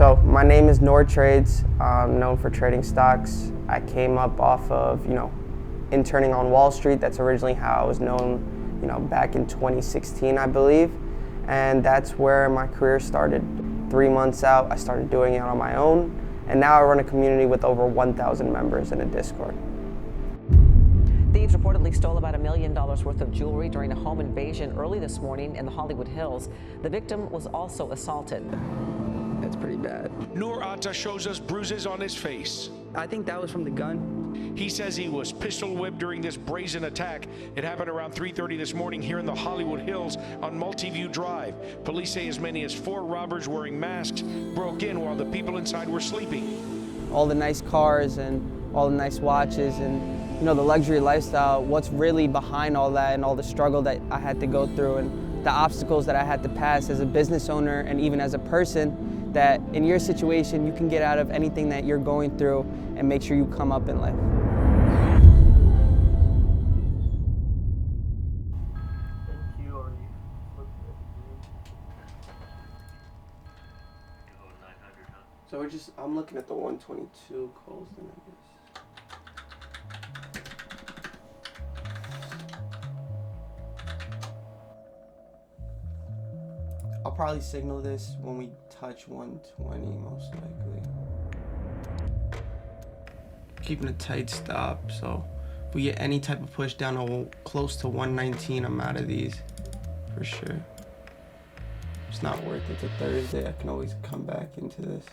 So my name is NourTrades. I'm known for trading stocks. I came up off of, interning on Wall Street. That's originally how I was known, back in 2016, I believe. And that's where my career started. 3 months out, I started doing it on my own. And now I run a community with over 1,000 members in a Discord. Thieves reportedly stole about $1 million worth of jewelry during a home invasion early this morning in the Hollywood Hills. The victim was also assaulted. That's pretty bad. NourTrades shows us bruises on his face. I think that was from the gun. He says he was pistol whipped during this brazen attack. It happened around 3:30 this morning here in the Hollywood Hills on Multiview Drive. Police say as many as 4 robbers wearing masks broke in while the people inside were sleeping. All the nice cars and all the nice watches and the luxury lifestyle, what's really behind all that and all the struggle that I had to go through and the obstacles that I had to pass as a business owner and even as a person, that in your situation you can get out of anything that you're going through and make sure you come up in life. So I'm looking at the 122 calls then, I guess. I'll probably signal this when we touch 120, most likely. Keeping a tight stop, so if we get any type of push down or close to 119, I'm out of these, for sure. It's not worth it. It's a Thursday, I can always come back into this.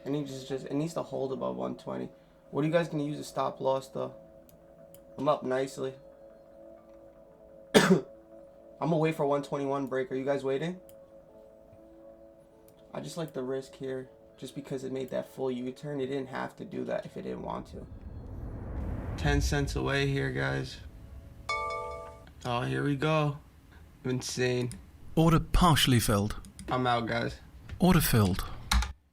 And it needs to hold above 120. What are you guys gonna use a stop loss though? I'm up nicely. I'm gonna wait for 121 break. Are you guys waiting? I just like the risk here, just because it made that full U-turn. It didn't have to do that if it didn't want to. 10 cents away here, guys. Oh, here we go. Insane. Order partially filled. I'm out, guys. Order filled.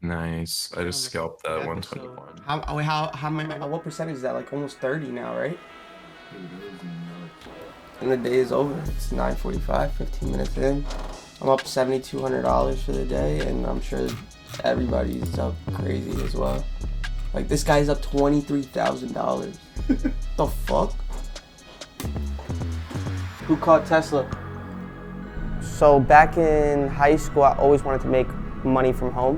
Nice. I just scalped that 121. What percentage is that? Like almost 30 now, right? And the day is over. It's 9:45, 15 minutes in. I'm up $7,200 for the day, and I'm sure everybody's up crazy as well. Like, this guy's up $23,000. The fuck? Who caught Tesla? So back in high school, I always wanted to make money from home,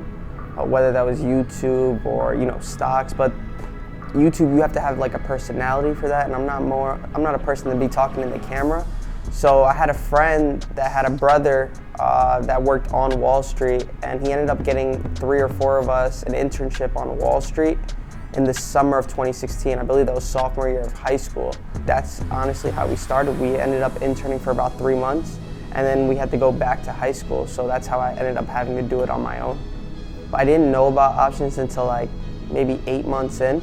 whether that was YouTube or stocks. But YouTube, you have to have like a personality for that, and I'm not a person to be talking in the camera. So I had a friend that had a brother that worked on Wall Street, and he ended up getting 3 or 4 of us an internship on Wall Street in the summer of 2016. I believe that was sophomore year of high school. That's honestly how we started. We ended up interning for about 3 months, and then we had to go back to high school. So that's how I ended up having to do it on my own. But I didn't know about options until like maybe 8 months in.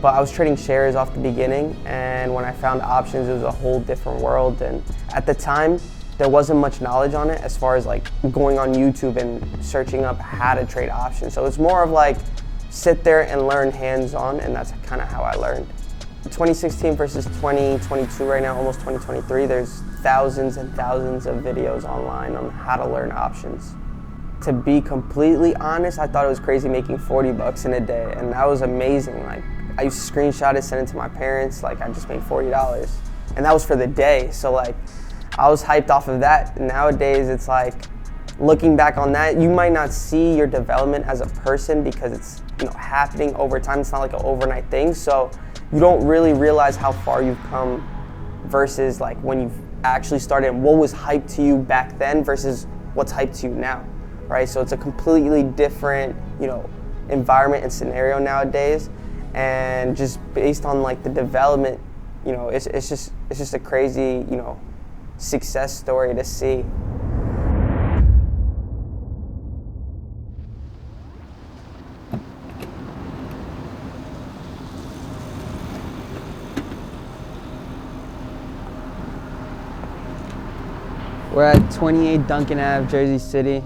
But I was trading shares off the beginning, and when I found options, it was a whole different world. And at the time, there wasn't much knowledge on it as far as like going on YouTube and searching up how to trade options. So it's more of like sit there and learn hands-on, and that's kind of how I learned. 2016 versus 2022 right now, almost 2023, there's thousands and thousands of videos online on how to learn options. To be completely honest, I thought it was crazy making 40 bucks in a day, and that was amazing. Like, I used to screenshot it, send it to my parents, like I just made $40. And that was for the day, so like, I was hyped off of that. Nowadays, it's like, looking back on that, you might not see your development as a person because it's happening over time. It's not like an overnight thing, so you don't really realize how far you've come versus like when you've actually started and what was hyped to you back then versus what's hyped to you now, right? So it's a completely different, environment and scenario nowadays. And just based on like the development, it's just a crazy, success story to see. We're at 28 Duncan Ave, Jersey City.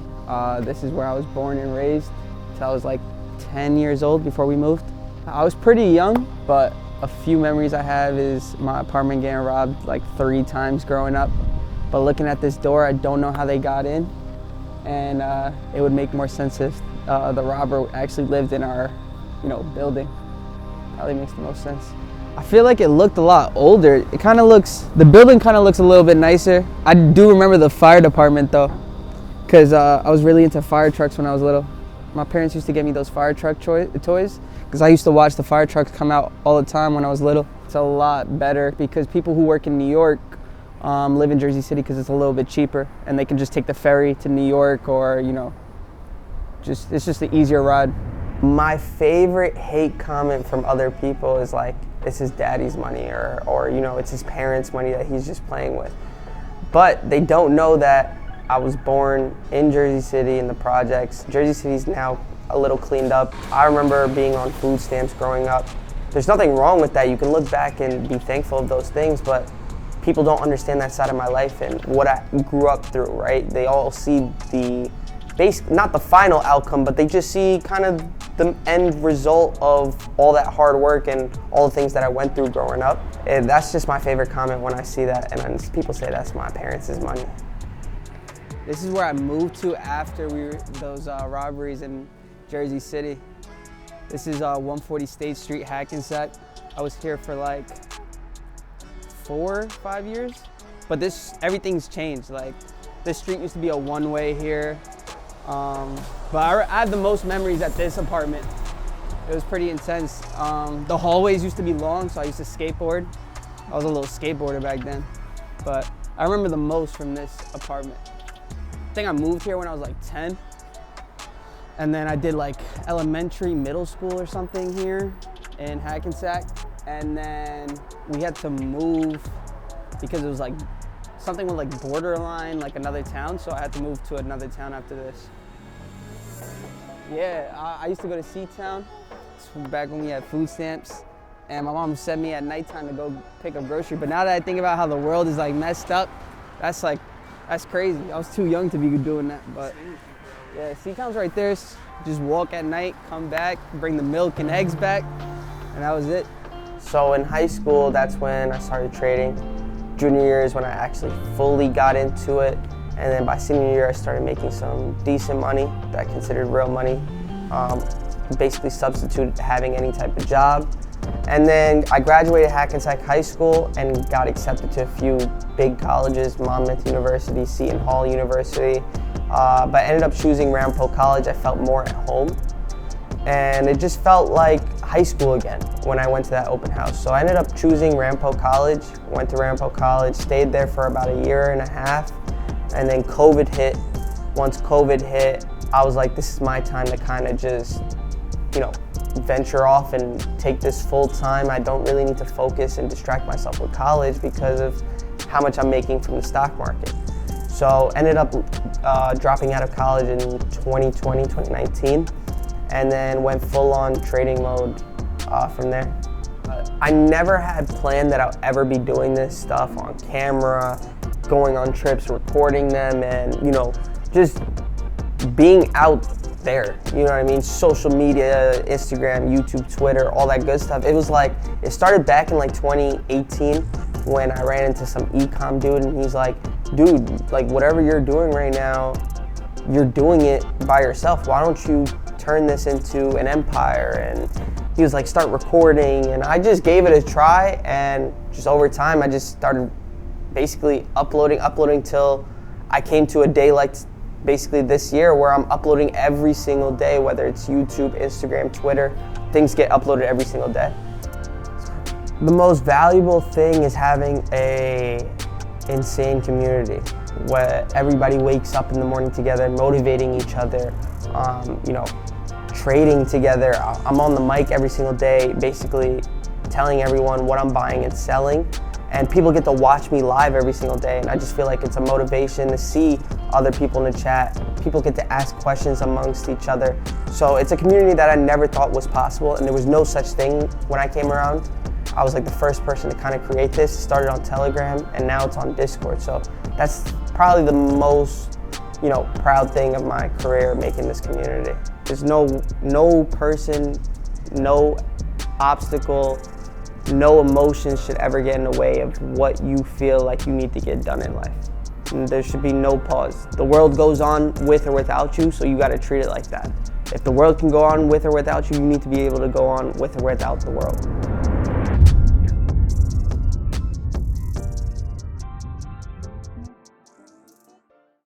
This is where I was born and raised. So I was like 10 years old before we moved. I was pretty young, but a few memories I have is my apartment getting robbed like 3 times growing up. But looking at this door, I don't know how they got in. and it would make more sense if the robber actually lived in our, building. Probably makes the most sense. I feel like it looked a lot older. The building kind of looks a little bit nicer. I do remember the fire department though, because I was really into fire trucks when I was little. My parents used to get me those fire truck toys, because I used to watch the fire trucks come out all the time when I was little. It's a lot better because people who work in New York live in Jersey City because it's a little bit cheaper, and they can just take the ferry to New York, or it's just an easier ride. My favorite hate comment from other people is like, it's his daddy's money, or it's his parents' money that he's just playing with. But they don't know that I was born in Jersey City in the projects. Jersey City's now a little cleaned up. I remember being on food stamps growing up. There's nothing wrong with that. You can look back and be thankful of those things, but people don't understand that side of my life and what I grew up through, right? They all see not the final outcome, but they just see kind of the end result of all that hard work and all the things that I went through growing up. And that's just my favorite comment when I see that, and then people say that's my parents' money. This is where I moved to after those robberies in Jersey City. This is 140 State Street, Hackensack. I was here for like 4 or 5 years, but everything's changed. Like, this street used to be a one-way here, but I have the most memories at this apartment. It was pretty intense. The hallways used to be long, so I used to skateboard. I was a little skateboarder back then, but I remember the most from this apartment. I think I moved here when I was like 10, and then I did like elementary, middle school or something here in Hackensack, and then we had to move because it was like something with like borderline, like another town, so I had to move to another town after this. Yeah, I used to go to C-Town back when we had food stamps, and my mom sent me at nighttime to go pick up groceries, but now that I think about how the world is like messed up, that's crazy. I was too young to be doing that, but yeah, C-Town's right there. Just walk at night, come back, bring the milk and eggs back, and that was it. So in high school, that's when I started trading. Junior year is when I actually fully got into it, and then by senior year, I started making some decent money that I considered real money. Basically substituted having any type of job. And then I graduated Hackensack High School and got accepted to a few big colleges, Monmouth University, Seton Hall University, but I ended up choosing Ramapo College. I felt more at home, and it just felt like high school again when I went to that open house. So I ended up choosing Ramapo College, went to Ramapo College, stayed there for about 1.5 years, and then COVID hit. Once COVID hit, I was like, this is my time to kind of just, venture off and take this full time. I don't really need to focus and distract myself with college because of how much I'm making from the stock market. So ended up dropping out of college in 2019, and then went full on trading mode from there. I never had planned that I'll ever be doing this stuff on camera, going on trips, recording them, and just being out there, you know what I mean? Social media, Instagram, YouTube, Twitter, all that good stuff. It was like, it started back in like 2018 when I ran into some e-com dude, and he's like, dude, like whatever you're doing right now, you're doing it by yourself. Why don't you turn this into an empire? And he was like, start recording, and I just gave it a try, and just over time, I just started basically uploading till I came to a day like basically this year where I'm uploading every single day, whether it's YouTube, Instagram, Twitter, things get uploaded every single day. The most valuable thing is having a insane community where everybody wakes up in the morning together, motivating each other, trading together. I'm on the mic every single day, basically telling everyone what I'm buying and selling. And people get to watch me live every single day, and I just feel like it's a motivation to see other people in the chat. People get to ask questions amongst each other. So it's a community that I never thought was possible, and there was no such thing when I came around. I was like the first person to kind of create this. It started on Telegram, and now it's on Discord. So that's probably the most, proud thing of my career, making this community. There's no person, no obstacle, no emotions should ever get in the way of what you feel like you need to get done in life. And there should be no pause. The world goes on with or without you, so you got to treat it like that. If the world can go on with or without you, you need to be able to go on with or without the world.